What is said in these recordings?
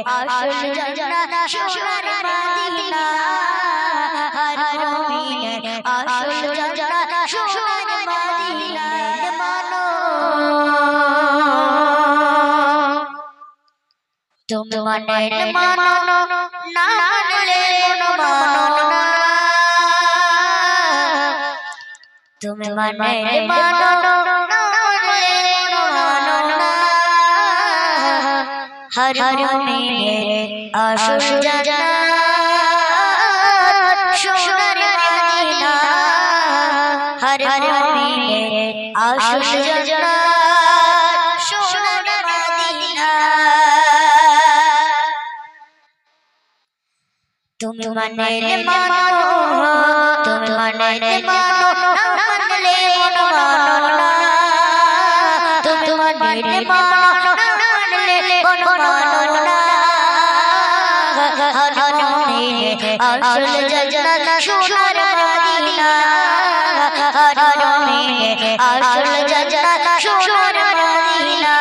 আসল জান্নাত সোনার মদিনা হর মুমিনে আসল জান্নাত সোনার মদিনা মানো তুমি মানে মানো না মানলে মানো না তুমি মানে মানো না মানলে মানো না हर मुमिने আসল জান্নাত সোনার মদিনা हर मुमिने আসল জান্নাত সোনার মদিনা তুমি মানলে মানো তুমি মানলে মানো না মানলে মানো না তুমি মানলে মানো না মানলে মানো না হর মুমিনে আসল জান্নাত সোনার মদিনা হর মুমিনে আসল জান্নাত সোনার মদিনা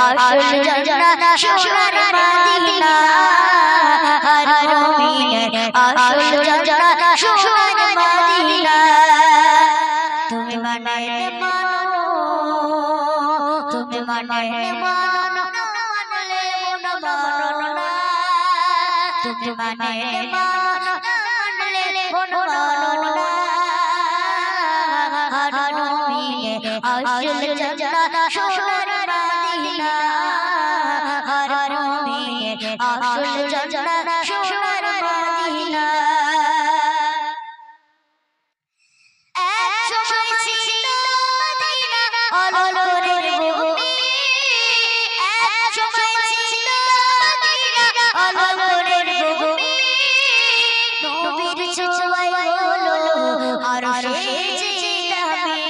আসল জান্নাত সোনার মদিনা হর মুমিনে আসল জান্নাত সোনার মদিনা তুমি মানলে মানো তুমি মানলে মানো না মানলে মানো না তুমি মানলে মানো না মানলে মানো না হর মুমিনে আসল জান্নাত সোনার মদিনা হর মুমিনে আসল জান্নাত সোনার মদিনা এক সময় ছিল মদিনা অলরের ভূমি এক সময় ছিল মদিনা অলরের ভূমি নবীর ছোঁয়ায় হলো আরশের জিলাপি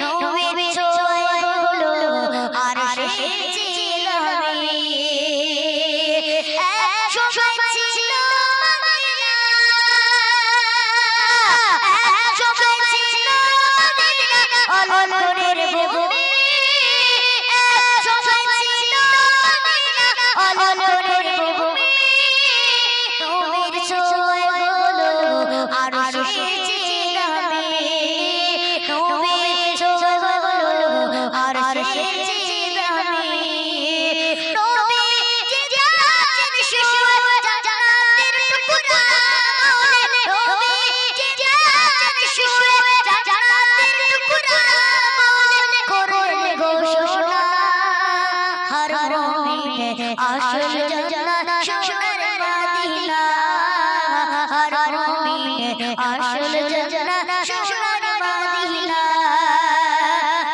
নবীর ছোঁয়ায় হলো আরশের জিলাপি এক সময় ছিল মদিনা এক সময় ছিল মদিনা অলরের ভূমি এক সময় ছিল মদিনা অলরের ভূমি নবীর ছোঁয়ায় হলো আরশের জিলাপি নবীর ছোঁয়ায় হলো আরশের জিলাপি নবী যে যাচ্ছেন শুয়ে জান্নাতের টুকরা বলে নবী যে যাচ্ছেন শুয়ে জান্নাতের টুকরা বলে করলে ঘোষণা হর মুমিনে আসল জান্নাত সোনার মদিনা হর মুমিনে আসল জান্নাত সোনার মদিনা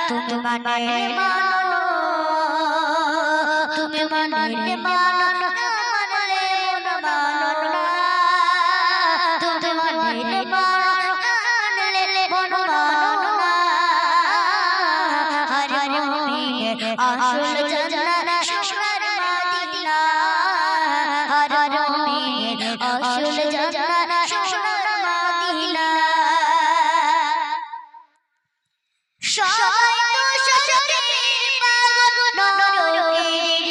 তুমি মানলে মানো তুমি মানলে মানো না মানলে মানো না তুমি মানলে মানো না মানলে মানো না হর মুমিনে আসল জান্নাত সোনার মদিনা হর মুমিনে আসল জান্নাত সোনার মদিনা সবাই তো শোকের পাগল নরকের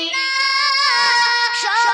না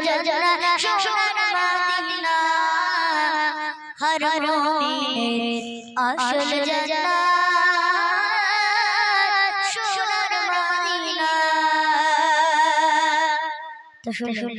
জান্নাত সোনার মদিনা হর মুমিনের আসল জান্নাত সোনার মদিনা। তো শুনুন